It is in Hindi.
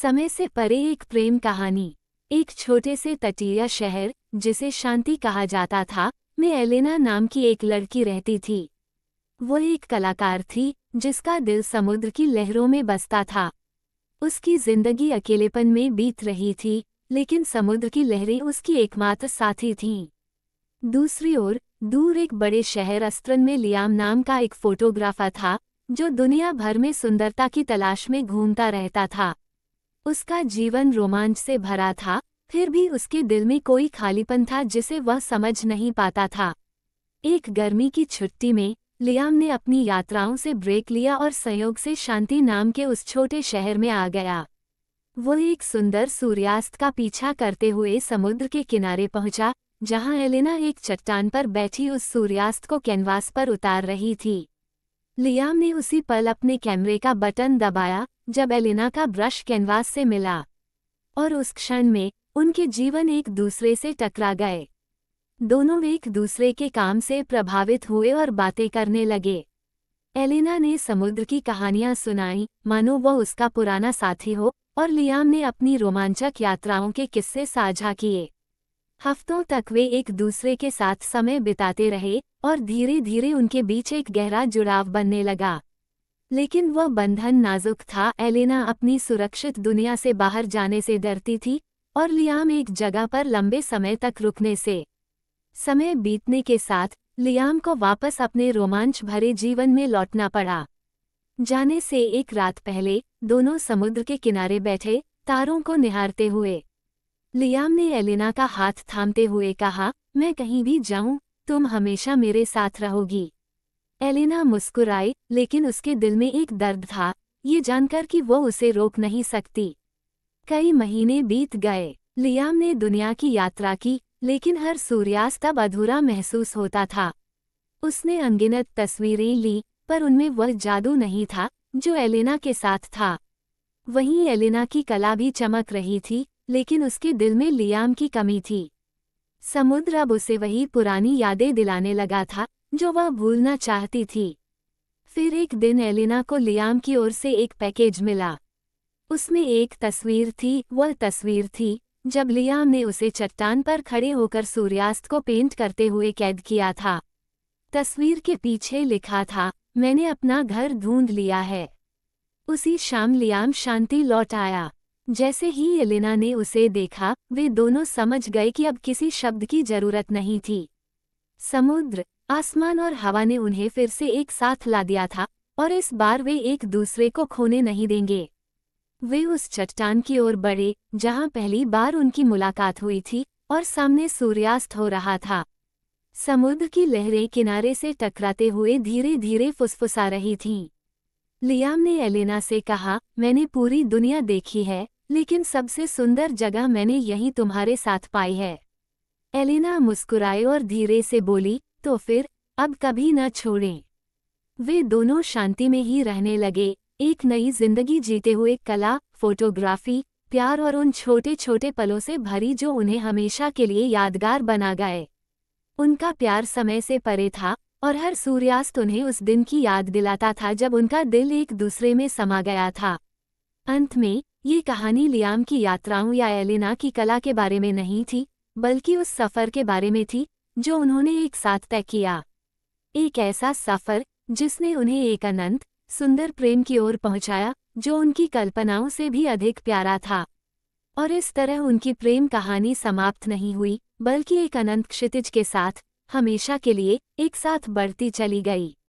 समय से परे एक प्रेम कहानी। एक छोटे से तटीय शहर, जिसे शांति कहा जाता था, में एलेना नाम की एक लड़की रहती थी। वो एक कलाकार थी, जिसका दिल समुद्र की लहरों में बसता था। उसकी जिंदगी अकेलेपन में बीत रही थी, लेकिन समुद्र की लहरें उसकी एकमात्र साथी थीं। दूसरी ओर, दूर एक बड़े शहर अस्त्रन में लियाम नाम का एक फोटोग्राफर था, जो दुनिया भर में सुंदरता की तलाश में घूमता रहता था। उसका जीवन रोमांच से भरा था, फिर भी उसके दिल में कोई खालीपन था जिसे वह समझ नहीं पाता था। एक गर्मी की छुट्टी में लियाम ने अपनी यात्राओं से ब्रेक लिया और संयोग से शांति नाम के उस छोटे शहर में आ गया। वो एक सुंदर सूर्यास्त का पीछा करते हुए समुद्र के किनारे पहुंचा, जहां एलेना एक चट्टान पर बैठी उस सूर्यास्त को कैनवास पर उतार रही थी। लियाम ने उसी पल अपने कैमरे का बटन दबाया जब एलेना का ब्रश कैनवास से मिला, और उस क्षण में उनके जीवन एक दूसरे से टकरा गए। दोनों एक दूसरे के काम से प्रभावित हुए और बातें करने लगे। एलेना ने समुद्र की कहानियां सुनाई, मानो वह उसका पुराना साथी हो, और लियाम ने अपनी रोमांचक यात्राओं के किस्से साझा किए। हफ्तों तक वे एक दूसरे के साथ समय बिताते रहे, और धीरे धीरे उनके बीच एक गहरा जुड़ाव बनने लगा। लेकिन वह बंधन नाजुक था। एलेना अपनी सुरक्षित दुनिया से बाहर जाने से डरती थी, और लियाम एक जगह पर लंबे समय तक रुकने से। समय बीतने के साथ लियाम को वापस अपने रोमांच भरे जीवन में लौटना पड़ा। जाने से एक रात पहले दोनों समुद्र के किनारे बैठे, तारों को निहारते हुए। लियाम ने एलेना का हाथ थामते हुए कहा, मैं कहीं भी जाऊं, तुम हमेशा मेरे साथ रहोगी। एलेना मुस्कुराई, लेकिन उसके दिल में एक दर्द था, ये जानकर कि वो उसे रोक नहीं सकती। कई महीने बीत गए। लियाम ने दुनिया की यात्रा की, लेकिन हर सूर्यास्त अब अधूरा महसूस होता था। उसने अनगिनत तस्वीरें ली, पर उनमें वह जादू नहीं था जो एलेना के साथ था। वहीं एलेना की कला भी चमक रही थी, लेकिन उसके दिल में लियाम की कमी थी। समुद्र अब उसे वही पुरानी यादें दिलाने लगा था, जो वह भूलना चाहती थी। फिर एक दिन एलेना को लियाम की ओर से एक पैकेज मिला। उसमें एक तस्वीर थी। वह तस्वीर थी जब लियाम ने उसे चट्टान पर खड़े होकर सूर्यास्त को पेंट करते हुए कैद किया था। तस्वीर के पीछे लिखा था, मैंने अपना घर ढूंढ लिया है। उसी शाम लियाम शांति लौट आया। जैसे ही एलेना ने उसे देखा, वे दोनों समझ गए कि अब किसी शब्द की जरूरत नहीं थी। समुद्र, आसमान और हवा ने उन्हें फिर से एक साथ ला दिया था, और इस बार वे एक दूसरे को खोने नहीं देंगे। वे उस चट्टान की ओर बढ़े जहां पहली बार उनकी मुलाकात हुई थी, और सामने सूर्यास्त हो रहा था। समुद्र की लहरें किनारे से टकराते हुए धीरे धीरे फुसफुसा रही थीं। लियाम ने एलेना से कहा, मैंने पूरी दुनिया देखी है, लेकिन सबसे सुंदर जगह मैंने यहीं तुम्हारे साथ पाई है। एलेना मुस्कुराई और धीरे से बोली, तो फिर अब कभी न छोड़ें। वे दोनों शांति में ही रहने लगे, एक नई जिंदगी जीते हुए, कला, फोटोग्राफी, प्यार और उन छोटे छोटे पलों से भरी जो उन्हें हमेशा के लिए यादगार बना गए। उनका प्यार समय से परे था, और हर सूर्यास्त उन्हें उस दिन की याद दिलाता था जब उनका दिल एक दूसरे में समा गया था। अंत में ये कहानी लियाम की यात्राओं या एलेना की कला के बारे में नहीं थी, बल्कि उस सफ़र के बारे में थी जो उन्होंने एक साथ तय किया। एक ऐसा सफ़र जिसने उन्हें एक अनंत, सुंदर प्रेम की ओर पहुंचाया, जो उनकी कल्पनाओं से भी अधिक प्यारा था। और इस तरह उनकी प्रेम कहानी समाप्त नहीं हुई, बल्कि एक अनंत क्षितिज के साथ, हमेशा के लिए, एक साथ बढ़ती चली गई।